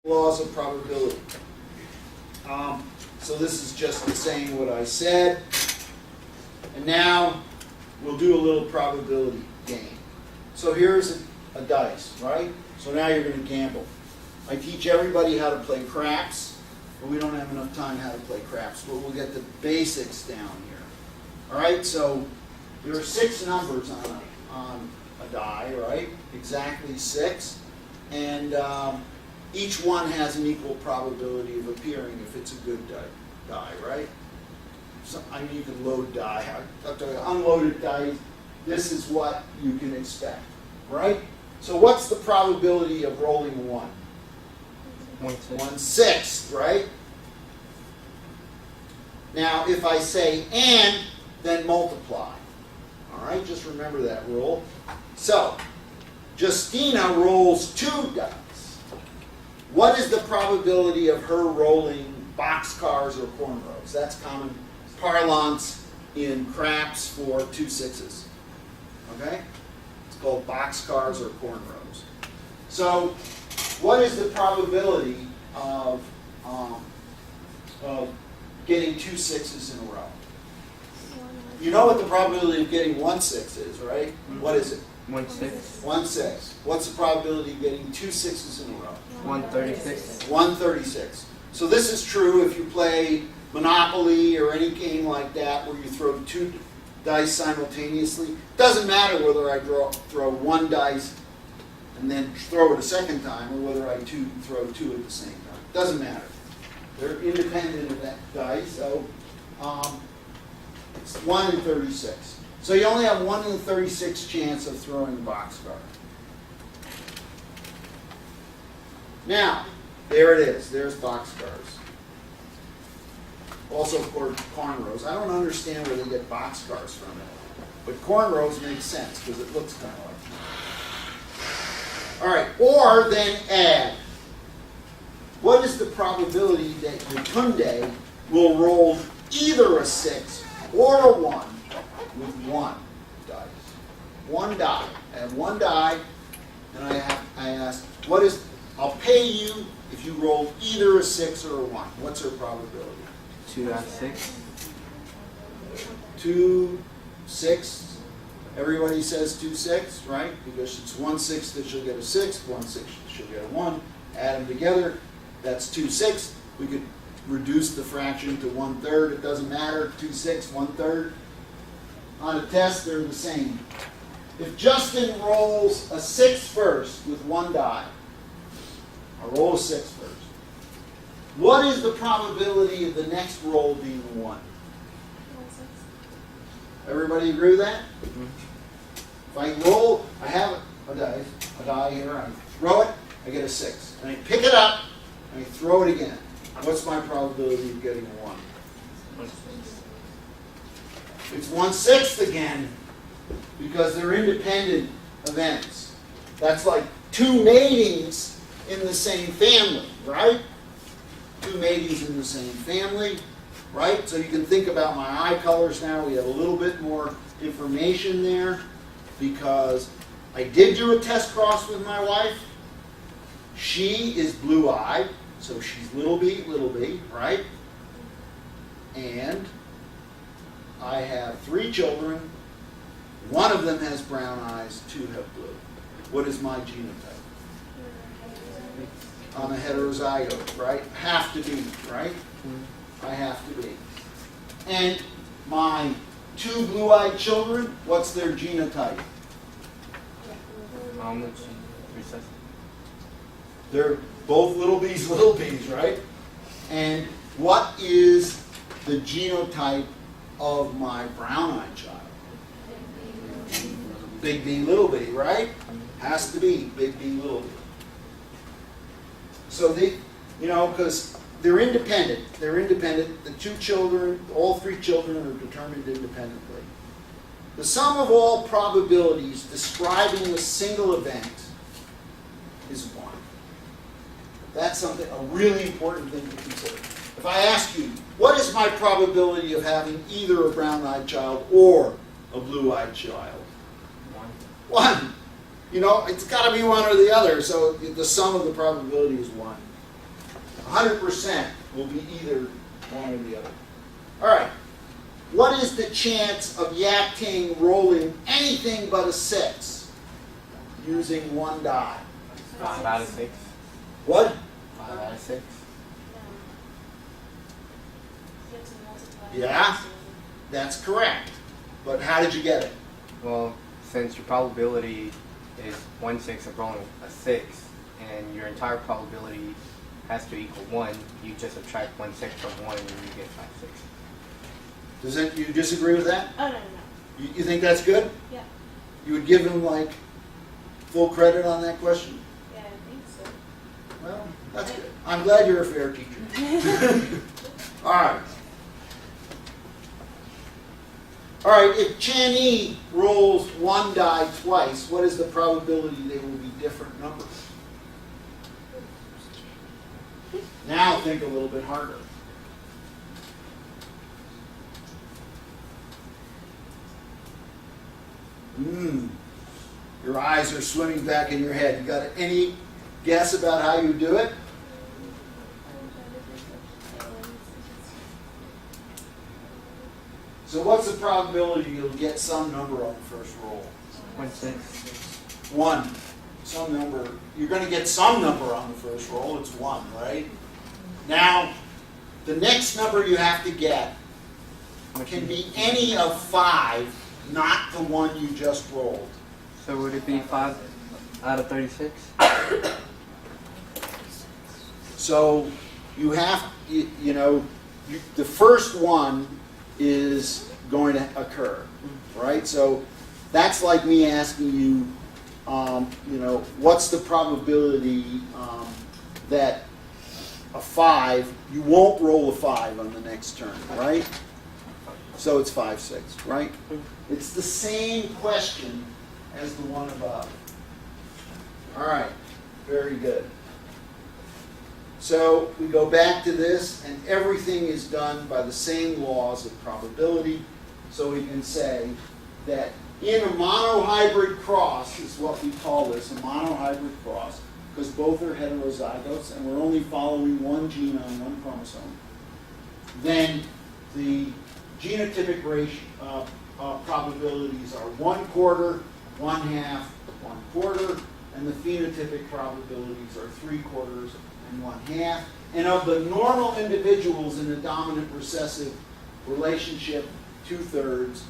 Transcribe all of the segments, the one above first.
Laws of probability. So this is just saying what I said. And now we'll do a little probability game. So here's a dice, right? So now you're going to gamble. I teach everybody how to play craps, but we don't have enough time how to play craps. But we'll get the basics down here. All right, so there are 6 numbers on a die, right? Exactly 6. And each one has an equal probability of appearing if it's a good die, right? So I mean, you can load die. Unloaded die, this is what you can expect, right? So what's the probability of rolling 1? 1/6, right? Now, if I say and, then multiply. All right, just remember that rule. So, Justina rolls 2 dice. What is the probability of her rolling boxcars or cornrows? That's common parlance in craps for 2 6s. Okay? It's called boxcars or cornrows. So, what is the probability of getting 2 6s in a row? You know what the probability of getting 1 6 is, right? What is it? 1/6. 1/6. What's the probability of getting 2 6s in a row? 1/36. 1/36. So this is true if you play Monopoly or any game like that where you throw 2 dice simultaneously. Doesn't matter whether I throw 1 dice and then throw it a second time or whether I throw 2 at the same time. Doesn't matter. They're independent of that dice, so it's 1 in 36. So you only have 1 in 36 chance of throwing a boxcar. Now, there it is. There's boxcars. Also, of course, cornrows. I don't understand where they get boxcars from it. But cornrows make sense because it looks kind of like that. All right, or then add. What is the probability that your Tunde will roll either a 6 or a 1 with 1 dice? 1 die. I have 1 die, and I ask, what is, I'll pay you if you roll either a 6 or a 1. What's her probability? 2 out of 6. 2, 6. Everybody says 2, 6, right? Because it's 1/6 that she'll get a 6, 1/6 she'll get a 1. Add them together. That's 2 6. We could reduce the fraction to 1/3. It doesn't matter. 2 6, 1/3. On a test, they're the same. If Justin rolls a 6 first with 1 die, I'll roll a 6 first. What is the probability of the next roll being 1? 1/6. Everybody agree with that? Mm-hmm. If I roll, I have a die here, I throw it, I get a 6. And I pick it up, and I throw it again. What's my probability of getting a 1? 1/6. It's 1/6 again, because they're independent events. That's like 2 matings in the same family, right? 2 matings in the same family, right? So you can think about my eye colors now. We have a little bit more information there because I did do a test cross with my wife. She is blue-eyed, so she's little b, right? And I have 3 children. 1 of them has brown eyes, 2 have blue. What is my genotype? I'm a heterozygote, right? Have to be, right? I have to be. And my 2 blue-eyed children, what's their genotype? How much recessive? They're both little b's, right? And what is the genotype of my brown-eyed child? Big B, little b, right? Has to be big B, little b. So because they're independent. They're independent. The 2 children, all 3 children are determined independently. The sum of all probabilities describing a single event is 1. That's a really important thing to consider. If I ask you, what is my probability of having either a brown-eyed child or a blue-eyed child? 1. 1. It's got to be one or the other, so the sum of the probability is 1. 100% will be either one or the other. All right. What is the chance of Yak Ting rolling anything but a 6 using one die? 5 out of 6. What? 5 out of 6. Yeah, that's correct. But how did you get it? Well, since your probability is 1/6 of rolling a 6, and your entire probability has to equal 1, you just subtract 1/6 from 1 and you get 5/6. Does that, you disagree with that? Oh, no. You think that's good? Yeah. You would give him like full credit on that question? Yeah, I think so. Well, that's good. I'm glad you're a fair teacher. All right. All right, if Channy rolls one die twice, what is the probability they will be different numbers? Now think a little bit harder. Your eyes are swimming back in your head. You got any guess about how you do it? So what's the probability you'll get some number on the first roll? 1/6. 1. Some number. You're going to get some number on the first roll. It's 1, right? Now, the next number you have to get can be any of 5, not the one you just rolled. So would it be 5 out of 36? So you have, the first one is going to occur, right? So that's like me asking you, what's the probability that a 5, you won't roll a 5 on the next turn, right? So it's 5/6, right? It's the same question as the one above. All right, very good. So we go back to this, and everything is done by the same laws of probability. So we can say that in a monohybrid cross, is what we call this, a monohybrid cross, because both are heterozygotes, and we're only following one gene on one chromosome, then the genotypic ratio, probabilities are 1/4, 1/2, 1/4, and the phenotypic probabilities are 3/4 and 1/2. And of the normal individuals in a dominant recessive relationship, 2/3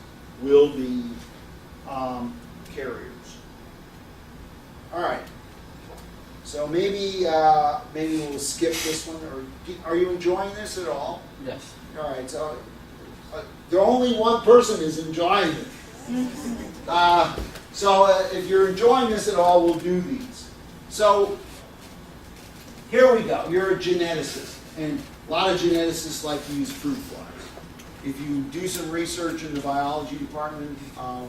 will be carriers. All right. So maybe we'll skip this one. Or are you enjoying this at all? Yes. All right. So the only one person is enjoying it. If you're enjoying this at all, we'll do these. So here we go. You're a geneticist, and a lot of geneticists like to use fruit flies. If you do some research in the biology department,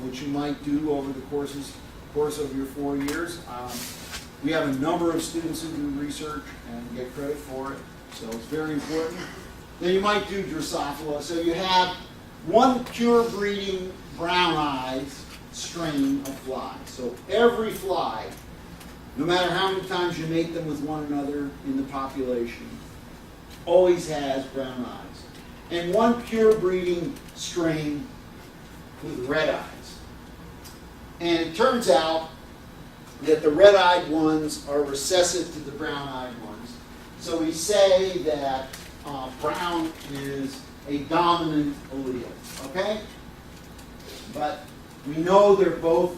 which you might do over the course of your 4 years, we have a number of students who do research and get credit for it, so it's very important. Then you might do Drosophila. So you have one pure breeding brown eyes strain of flies. So every fly, no matter how many times you mate them with one another in the population, always has brown eyes. And one pure breeding strain with red eyes. And it turns out that the red-eyed ones are recessive to the brown-eyed ones. So we say that brown is a dominant allele, okay? But we know they're both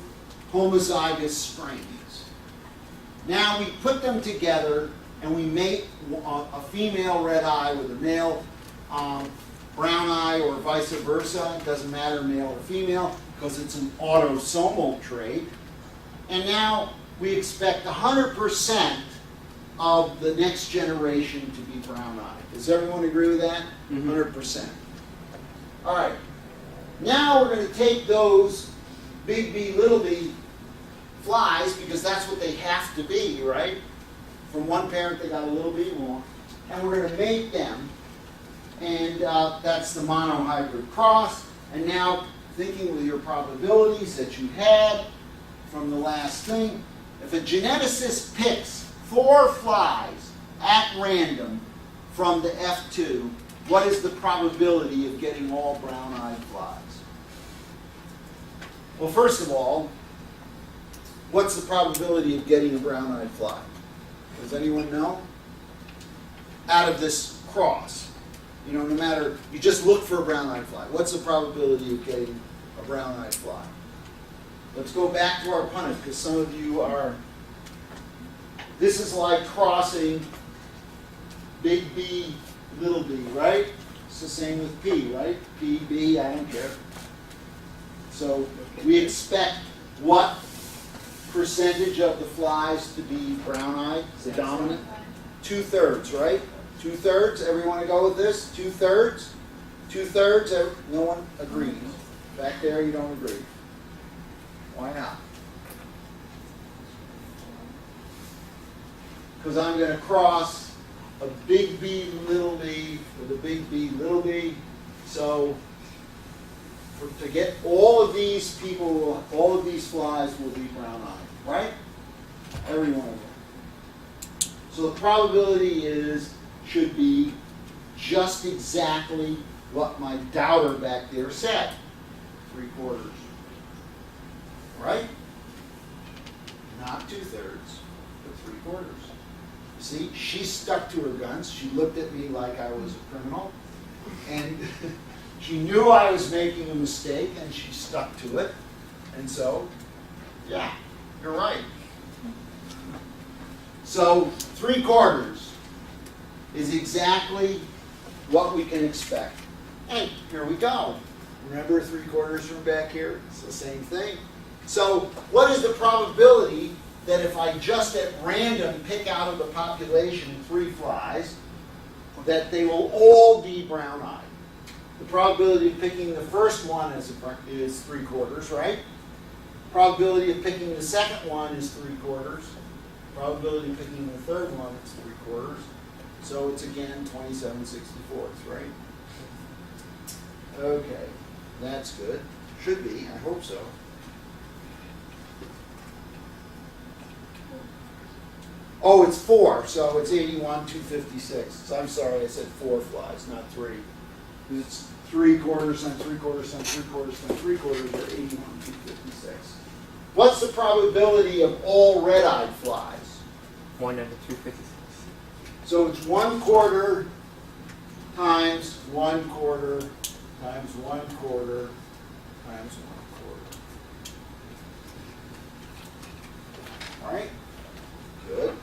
homozygous strains. Now we put them together and we mate a female red eye with a male brown eye, or vice versa. It doesn't matter, male or female, because it's an autosomal trait. And now we expect 100% of the next generation to be brown-eyed. Does everyone agree with that? 100%. All right. Now we're going to take those big B, little b flies, because that's what they have to be, right? From one parent they got a little b more. And we're going to mate them. And that's the monohybrid cross. And now, thinking with your probabilities that you had from the last thing, if a geneticist picks 4 flies at random from the F2, what is the probability of getting all brown-eyed flies? Well, first of all, what's the probability of getting a brown-eyed fly? Does anyone know? Out of this cross. No matter, you just look for a brown-eyed fly. What's the probability of getting a brown-eyed fly? Let's go back to our punnets, because some of you are, this is like crossing big B, little b, right? It's the same with P, right? P, B, I don't care. So we expect what percentage of the flies to be brown-eyed, the dominant? 2/3, right? 2/3, everyone to go with this? 2/3? 2/3, no one agrees. Back there, you don't agree. Why not? Because I'm going to cross a big B, little b with a big B, little b. So to get all of these people, all of these flies will be brown-eyed, right? Every one of them. So the probability should be just exactly what my doubter back there said, 3/4. Right? Not 2/3, but 3/4. You see, she stuck to her guns. She looked at me like I was a criminal. And she knew I was making a mistake, and she stuck to it. And so, yeah, you're right. So 3/4 is exactly what we can expect. And here we go. Remember 3/4 from back here? It's the same thing. So what is the probability that if I just at random pick out of the population 3 flies, that they will all be brown-eyed? The probability of picking the first one is 3/4, right? Probability of picking the second one is 3/4. Probability of picking the third one is 3/4. So it's again 27/64, right? Okay, that's good. Should be, I hope so. Oh, it's 4, so it's 81/256. So I'm sorry, I said 4 flies, not 3. It's 3/4 times 3/4 times 3/4 times 3/4 or 81/256. What's the probability of all red-eyed flies? 1 under 256. So it's 1/4 times 1/4 times 1/4 times 1/4. All right? Good.